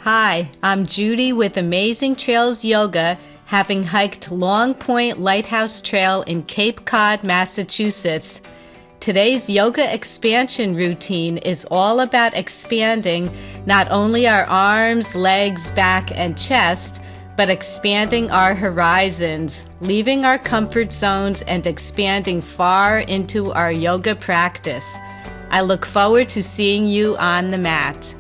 Hi, I'm Judy with Amazing Trails Yoga, having hiked Long Point Lighthouse Trail in Cape Cod, Massachusetts. Today's yoga expansion routine is all about expanding not only our arms, legs, back, and chest, but expanding our horizons, leaving our comfort zones and expanding far into our yoga practice. I look forward to seeing you on the mat.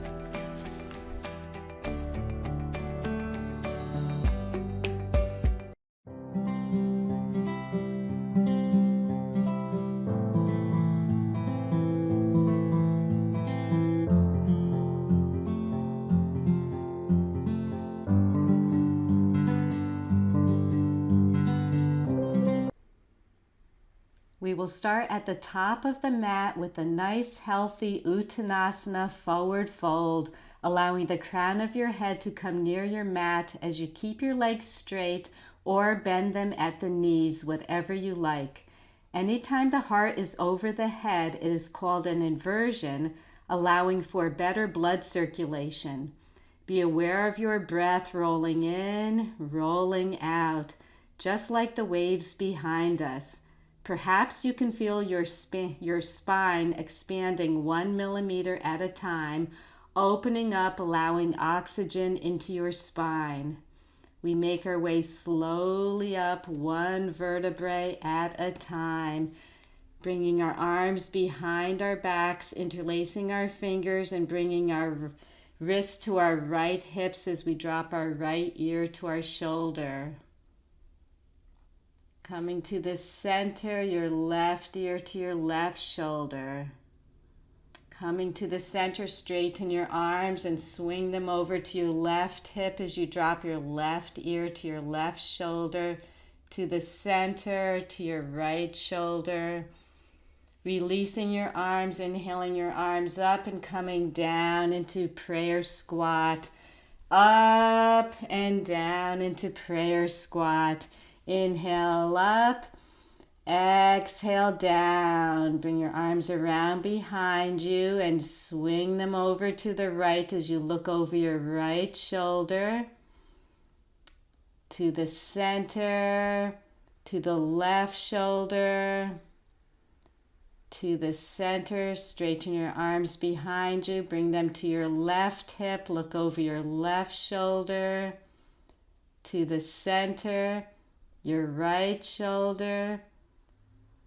We will start at the top of the mat with a nice healthy Uttanasana forward fold, allowing the crown of your head to come near your mat as you keep your legs straight or bend them at the knees, whatever you like. Anytime the heart is over the head, it is called an inversion, allowing for better blood circulation. Be aware of your breath rolling in, rolling out, just like the waves behind us. Perhaps you can feel your spine expanding 1 millimeter at a time, opening up, allowing oxygen into your spine. We make our way slowly up, one vertebrae at a time, bringing our arms behind our backs, interlacing our fingers, and bringing our wrists to our right hips as we drop our right ear to our shoulder. Coming to the center, your left ear to your left shoulder. Coming to the center, straighten your arms and swing them over to your left hip as you drop your left ear to your left shoulder, to the center, to your right shoulder. Releasing your arms, inhaling your arms up and coming down into prayer squat. Up and down into prayer squat. Inhale up, exhale down. Bring your arms around behind you and swing them over to the right as you look over your right shoulder. To the center, to the left shoulder, to the center. Straighten your arms behind you. Bring them to your left hip. Look over your left shoulder. To the center. Your right shoulder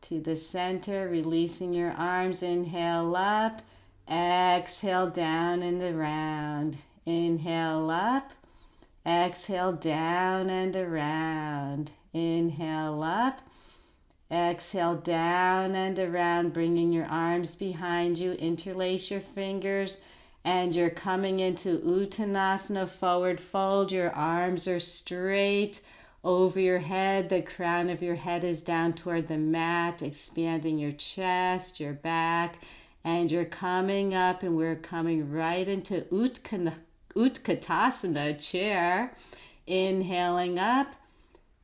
to the center, releasing your arms. Inhale up, exhale down and around. Inhale up, exhale down and around. Inhale up, exhale down and around, bringing your arms behind you. Interlace your fingers, and you're coming into Uttanasana, forward fold. Your arms are straight over your head. The crown of your head is down toward the mat, expanding your chest, your back, and you're coming up, and we're coming right into Utkatasana, chair. Inhaling up,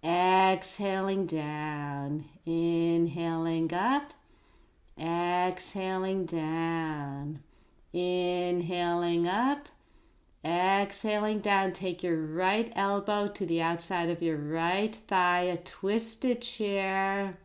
exhaling down. Inhaling up, exhaling down. Inhaling up, exhaling down. Take your right elbow to the outside of your right thigh, a twisted chair.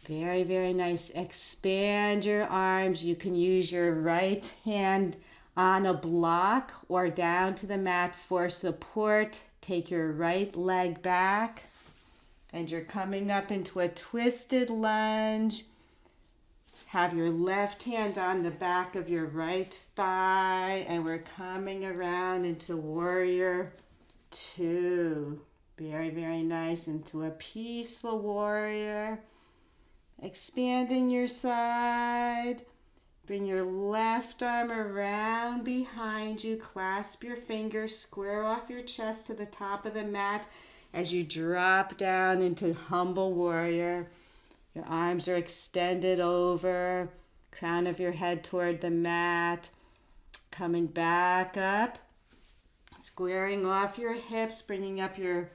Very, very nice. Expand your arms. You can use your right hand on a block or down to the mat for support. Take your right leg back, and you're coming up into a twisted lunge. Have your left hand on the back of your right thigh, and we're coming around into warrior two. Very, very nice. Into a peaceful warrior. Expanding your side. Bring your left arm around behind you. Clasp your fingers. Square off your chest to the top of the mat as you drop down into humble warrior. Your arms are extended over, crown of your head toward the mat. Coming back up, squaring off your hips, bringing up your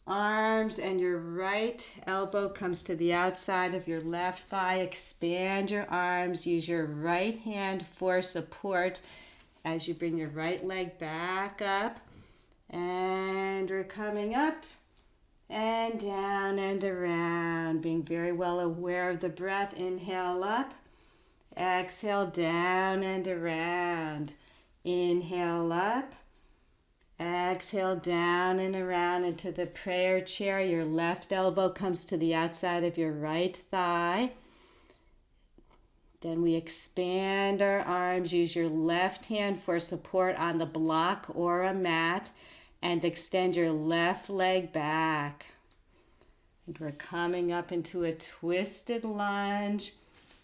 arms, and your right elbow comes to the outside of your left thigh. Expand your arms. Use your right hand for support. as you bring your right leg back up. And we're coming up and down and around, being very well aware of the breath. Inhale up, exhale down and around. Inhale up, exhale down and around into the prayer chair. Your left elbow comes to the outside of your right thigh. Then we expand our arms. Use your left hand for support on the block or a mat, and extend your left leg back. And we're coming up into a twisted lunge.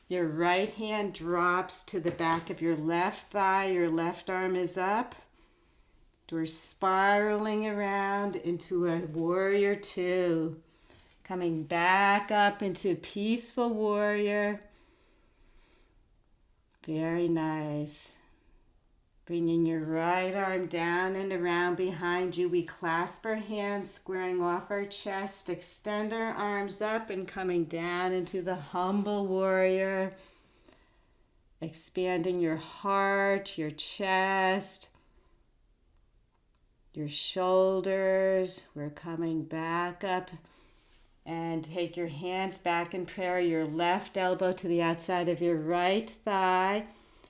Your right hand drops to the back of your left thigh. Your left arm is up. We're spiraling around into a warrior two. Coming back up into peaceful warrior. Very nice. Bringing your right arm down and around behind you. We clasp our hands, squaring off our chest. Extend our arms up and coming down into the humble warrior. Expanding your heart, your chest, your shoulders. We're coming back up. And take your hands back in prayer. Your left elbow to the outside of your right thigh.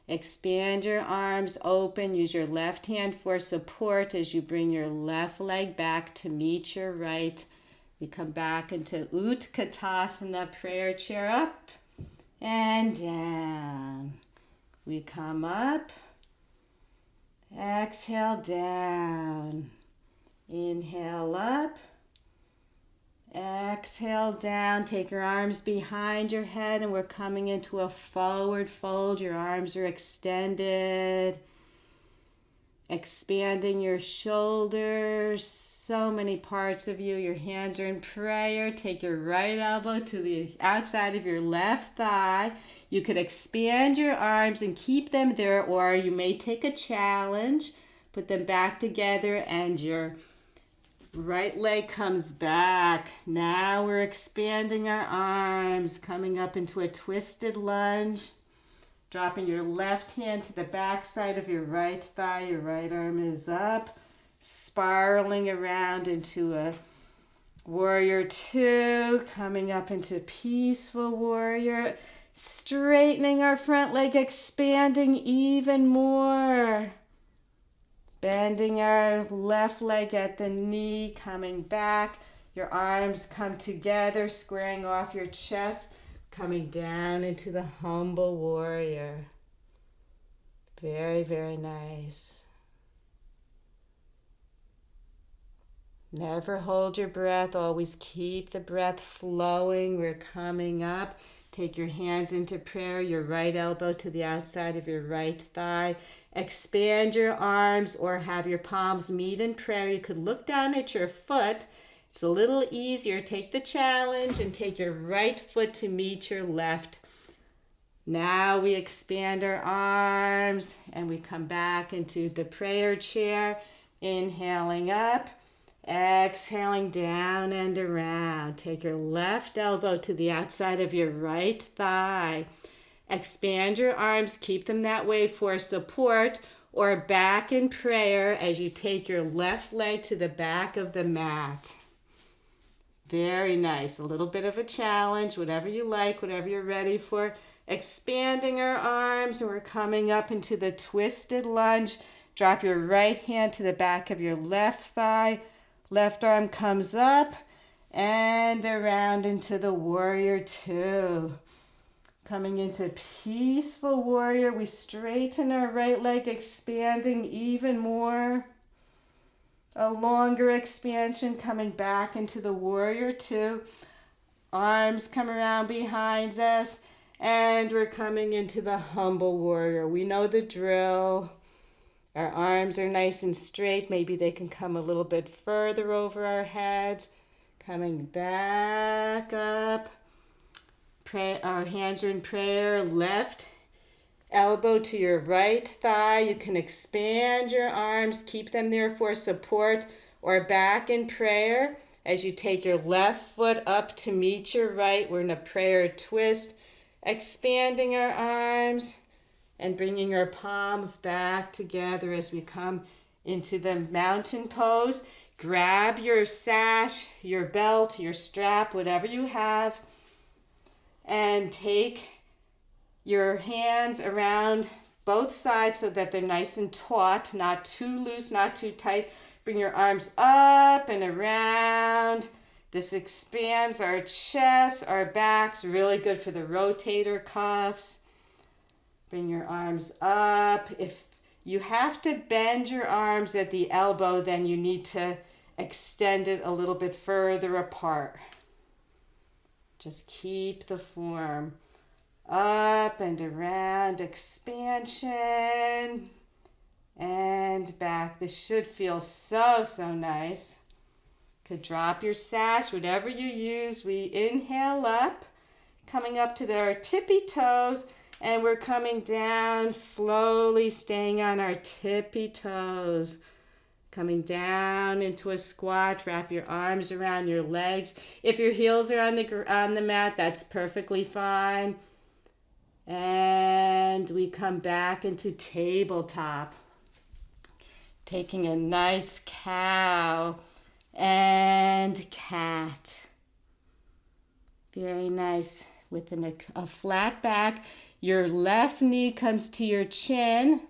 Expand your arms open. Use your left hand for support as you bring your left leg back to meet your right. We come back into Utkatasana, prayer chair, up and down. We come up. Exhale down. Inhale up. Exhale down. Take your arms behind your head, and we're coming into a forward fold. Your arms are extended. Expanding your shoulders. So many parts of you. Your hands are in prayer. Take your right elbow to the outside of your left thigh. You could expand your arms and keep them there, or you may take a challenge. Put them back together, and your right leg comes back. Now we're expanding our arms, coming up into a twisted lunge. Dropping your left hand to the back side of your right thigh. Your right arm is up. Spiraling around into a warrior two. Coming up into peaceful warrior. Straightening our front leg, expanding even more. Bending our left leg at the knee, coming back. Your arms come together, squaring off your chest, coming down into the humble warrior. Very, very nice. Never hold your breath. Always keep the breath flowing. We're coming up. Take your hands into prayer, your right elbow to the outside of your right thigh. Expand your arms or have your palms meet in prayer. You could look down at your foot. It's a little easier. Take the challenge and take your right foot to meet your left. Now we expand our arms and we come back into the prayer chair. Inhaling up. Exhaling down and around. Take your left elbow to the outside of your right thigh. Expand your arms, keep them that way for support, or back in prayer as you take your left leg to the back of the mat. Very nice. A little bit of a challenge, whatever you like, whatever you're ready for. Expanding our arms, and we're coming up into the twisted lunge. Drop your right hand to the back of your left thigh. Left arm comes up and around into the warrior two. Coming into peaceful warrior, we straighten our right leg, expanding even more. A longer expansion, coming back into the warrior two. Arms come around behind us, and we're coming into the humble warrior. We know the drill. Our arms are nice and straight. Maybe they can come a little bit further over our heads. Coming back up. Our hands are in prayer. Left elbow to your right thigh. You can expand your arms. Keep them there for support, or back in prayer as you take your left foot up to meet your right. We're in a prayer twist. Expanding our arms. and bringing our palms back together as we come into the mountain pose. Grab your sash, your belt, your strap, whatever you have, and take your hands around both sides so that they're nice and taut, not too loose, not too tight. Bring your arms up and around. This expands our chest, our backs, really good for the rotator cuffs. Bring your arms up. If you have to bend your arms at the elbow, then you need to extend it a little bit further apart. Just keep the form. Up and around, expansion, and back. This should feel so, so nice. Could drop your sash, whatever you use. We inhale up, coming up to our tippy toes, and we're coming down slowly, staying on our tippy toes. Coming down into a squat, wrap your arms around your legs. If your heels are on the mat, that's perfectly fine. And we come back into tabletop. Taking a nice cow and cat. Very nice. With a flat back. Your left knee comes to your chin.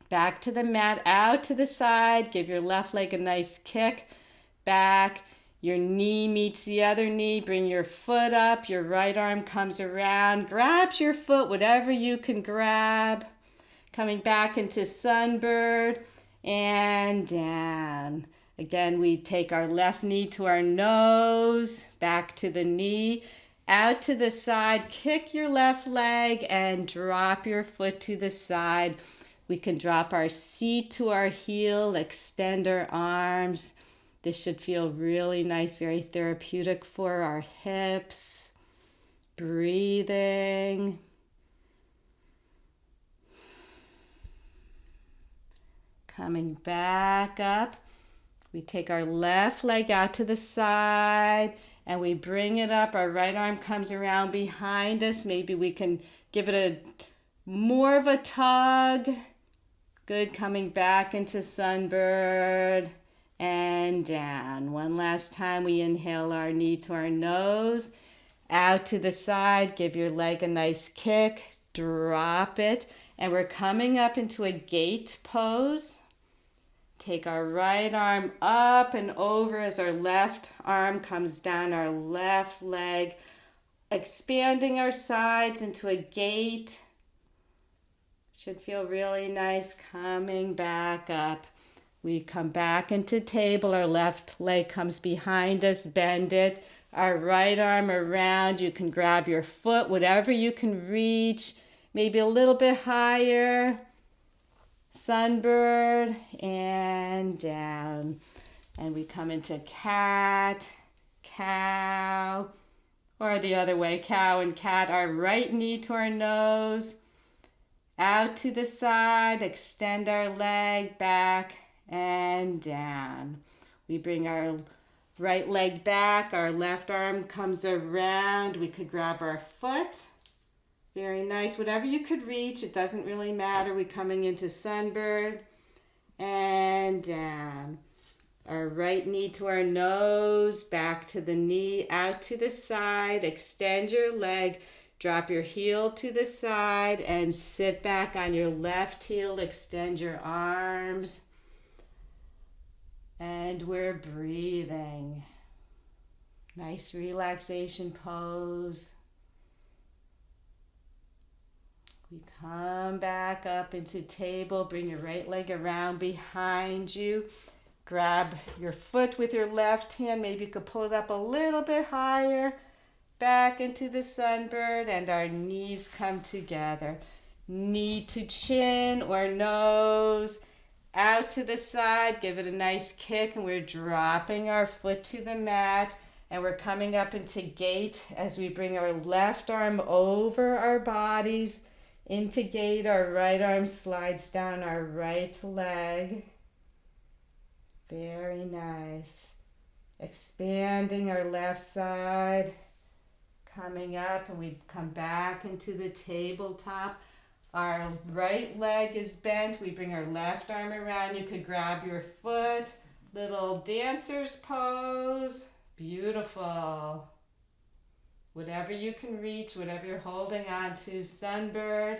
Back to the mat, out to the side. Give your left leg a nice kick. Back. Your knee meets the other knee. Bring your foot up. Your right arm comes around. Grabs your foot, whatever you can grab. Coming back into sunbird and down. Again, we take our left knee to our nose. Back to the knee. Out to the side. Kick your left leg and drop your foot to the side. We can drop our seat to our heel. Extend our arms. This should feel really nice, very therapeutic for our hips. Breathing. Coming back up. We take our left leg out to the side and we bring it up. Our right arm comes around behind us. Maybe we can give it more of a tug. Good, coming back into sunbird. And down. One last time, we inhale our knee to our nose. Out to the side, give your leg a nice kick. Drop it. And we're coming up into a gate pose. Take our right arm up and over as our left arm comes down our left leg. Expanding our sides into a gate. Should feel really nice. Coming back up. We come back into table. Our left leg comes behind us. Bend it. Our right arm around. You can grab your foot, whatever you can reach. Maybe a little bit higher. Sunbird and down. And we come into cat, cow, or the other way, cow and cat. Our right knee to our nose. Out to the side. Extend our leg back. And down. We bring our right leg back. Our left arm comes around. We could grab our foot. Very nice. Whatever you could reach. It doesn't really matter. We're coming into sunbird. And down. Our right knee to our nose. Back to the knee. Out to the side. Extend your leg. Drop your heel to the side. And sit back on your left heel. Extend your arms. And we're breathing. Nice relaxation pose. We come back up into table. Bring your right leg around behind you. Grab your foot with your left hand. Maybe you could pull it up a little bit higher. Back into the sunbird and our knees come together. Knee to chin or nose. Out to the side, give it a nice kick, and we're dropping our foot to the mat, and we're coming up into gate as we bring our left arm over our bodies into gate. Our right arm slides down our right leg. Very nice. Expanding our left side, coming up, and we come back into the tabletop. Our right leg is bent. We bring our left arm around. You could grab your foot. Little dancer's pose. Beautiful. Whatever you can reach, whatever you're holding on to. Sunbird.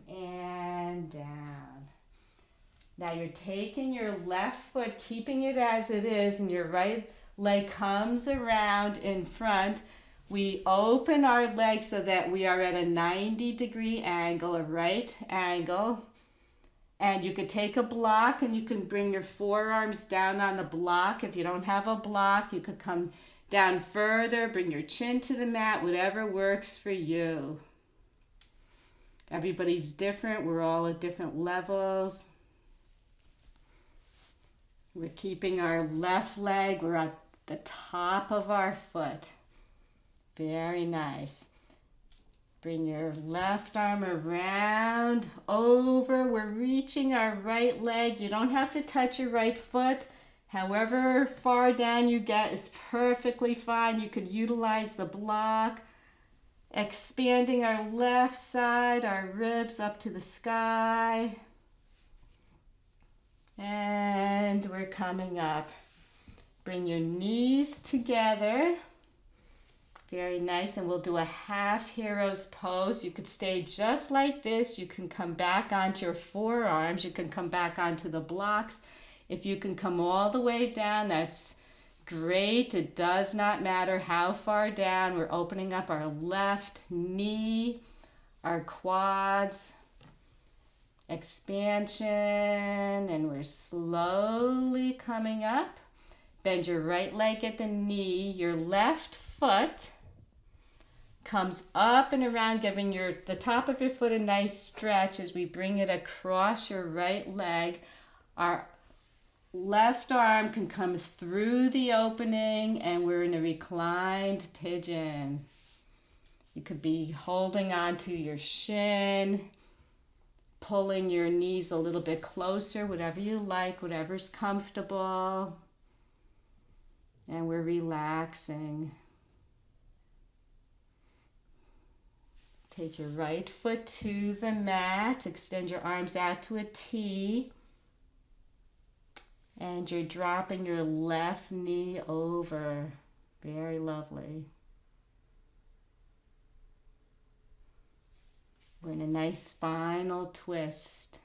And down. Now you're taking your left foot, keeping it as it is, and your right leg comes around in front. We open our leg so that we are at a 90-degree angle, a right angle. And you could take a block and you can bring your forearms down on the block. If you don't have a block, you could come down further, bring your chin to the mat, whatever works for you. Everybody's different. We're all at different levels. We're keeping our left leg. We're at the top of our foot. Very nice. Bring your left arm around, over. We're reaching our right leg. You don't have to touch your right foot. However far down you get is perfectly fine. You could utilize the block. Expanding our left side, our ribs up to the sky. And we're coming up. Bring your knees together. Very nice, and we'll do a half hero's pose. You could stay just like this. You can come back onto your forearms. You can come back onto the blocks. If you can come all the way down, that's great. It does not matter how far down. We're opening up our left knee, our quads, expansion, and we're slowly coming up. Bend your right leg at the knee. Your left foot comes up and around, giving the top of your foot a nice stretch as we bring it across your right leg. Our left arm can come through the opening and we're in a reclined pigeon. You could be holding onto your shin, pulling your knees a little bit closer, whatever you like, whatever's comfortable. And we're relaxing. Take your right foot to the mat. Extend your arms out to a T. And you're dropping your left knee over. Very lovely. We're in a nice spinal twist.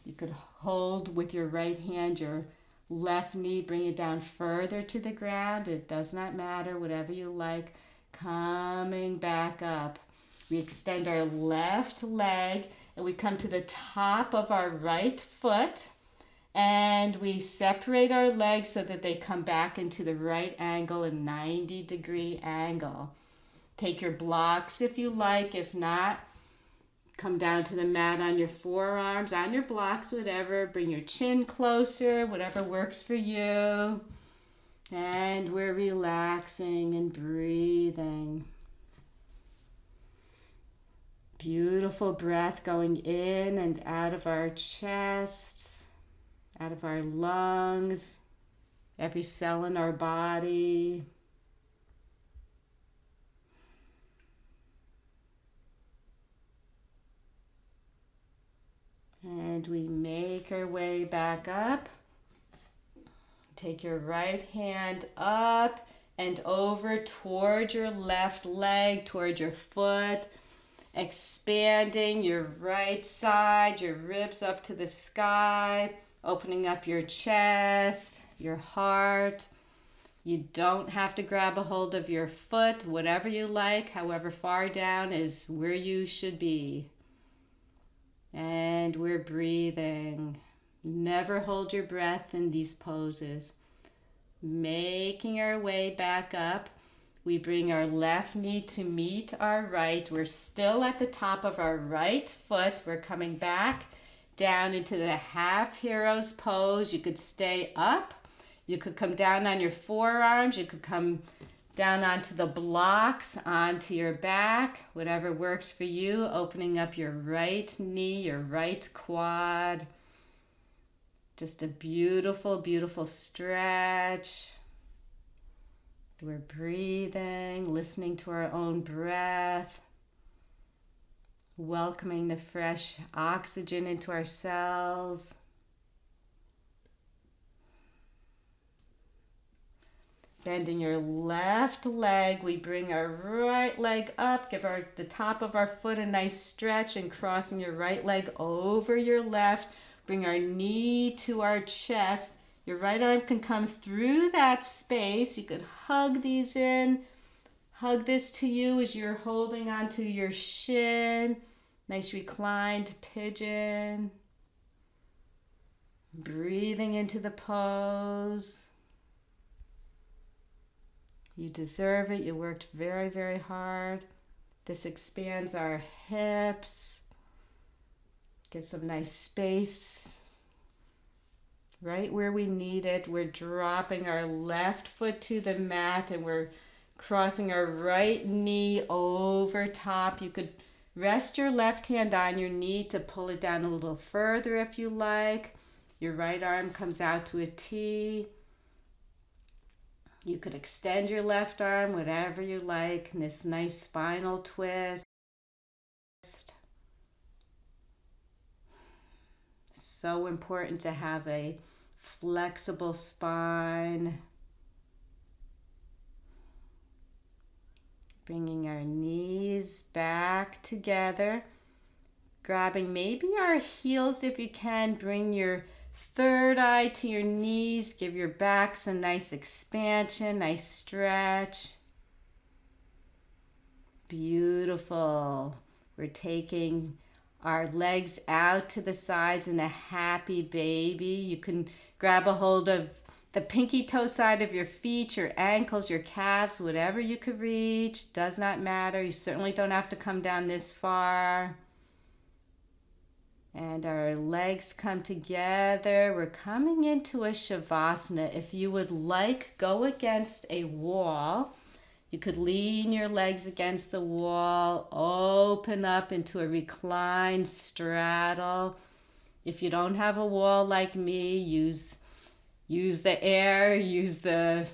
You could hold with your right hand your left knee, bring it down further to the ground. It does not matter, whatever you like. Coming back up. We extend our left leg and we come to the top of our right foot and we separate our legs so that they come back into the right angle, a 90-degree angle. Take your blocks if you like. If not, come down to the mat on your forearms, on your blocks, whatever. Bring your chin closer, whatever works for you. And we're relaxing and breathing. Beautiful breath going in and out of our chests, out of our lungs, every cell in our body. And we make our way back up. Take your right hand up and over toward your left leg, toward your foot, expanding your right side, your ribs up to the sky, opening up your chest, your heart. You don't have to grab a hold of your foot, whatever you like, however far down is where you should be. And we're breathing. Never hold your breath in these poses. Making our way back up. We bring our left knee to meet our right. We're still at the top of our right foot. We're coming back down into the half hero's pose. You could stay up. You could come down on your forearms. You could come down onto the blocks, onto your back, whatever works for you. Opening up your right knee, your right quad. Just a beautiful, beautiful stretch. We're breathing, listening to our own breath, welcoming the fresh oxygen into our cells. Bending your left leg, we bring our right leg up, give the top of our foot a nice stretch, and crossing your right leg over your left, bring our knee to our chest. Your right arm can come through that space. You could hug these in, hug this to you as you're holding onto your shin. Nice reclined pigeon. Breathing into the pose. You deserve it. You worked very, very hard. This expands our hips. Gives some nice space. Right where we need it. We're dropping our left foot to the mat and we're crossing our right knee over top. You could rest your left hand on your knee to pull it down a little further if you like. Your right arm comes out to a T. You could extend your left arm, whatever you like, in this nice spinal twist. So important to have a flexible spine. Bringing our knees back together. Grabbing maybe our heels if you can. Bring your third eye to your knees. Give your backs a nice expansion, nice stretch. Beautiful. We're taking our legs out to the sides in a happy baby. You can grab a hold of the pinky toe side of your feet, your ankles, your calves, whatever you could reach. Does not matter. You certainly don't have to come down this far. And our legs come together. We're coming into a Shavasana. If you would like, go against a wall. You could lean your legs against the wall, open up into a reclined straddle. If you don't have a wall like me, use the air, use the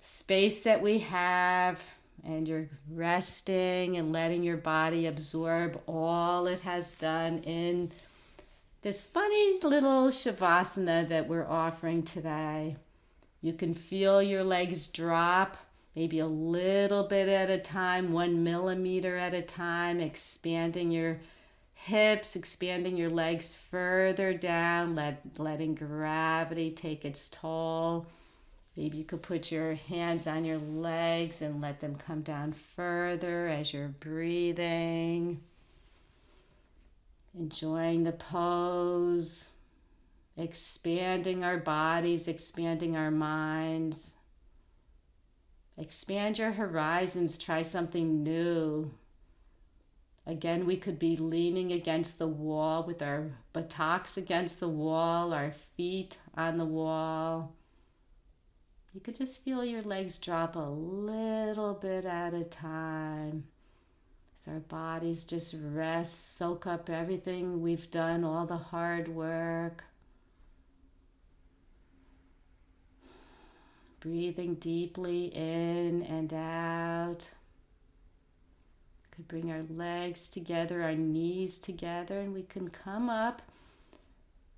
space that we have. And you're resting and letting your body absorb all it has done in this funny little Shavasana that we're offering today. You can feel your legs drop, maybe a little bit at a time, 1 millimeter at a time, expanding your hips, expanding your legs further down, letting gravity take its toll. Maybe you could put your hands on your legs and let them come down further as you're breathing. Enjoying the pose, expanding our bodies, expanding our minds. Expand your horizons, try something new. Again, we could be leaning against the wall with our buttocks against the wall, our feet on the wall. You could just feel your legs drop a little bit at a time. As our bodies just rest, soak up everything we've done, all the hard work. Breathing deeply in and out. Could bring our legs together, our knees together, and we can come up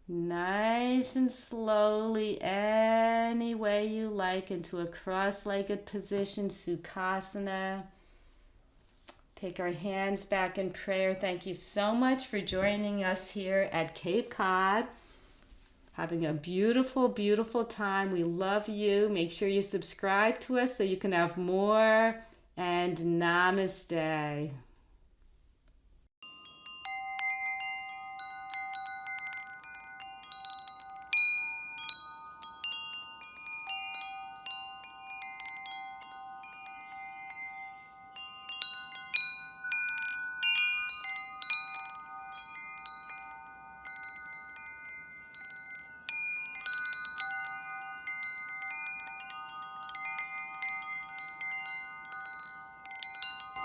nice and slowly, any way you like, into a cross-legged position, Sukhasana. Take our hands back in prayer. Thank you so much for joining us here at Cape Cod. Having a beautiful, beautiful time. We love you. Make sure you subscribe to us so you can have more. And namaste.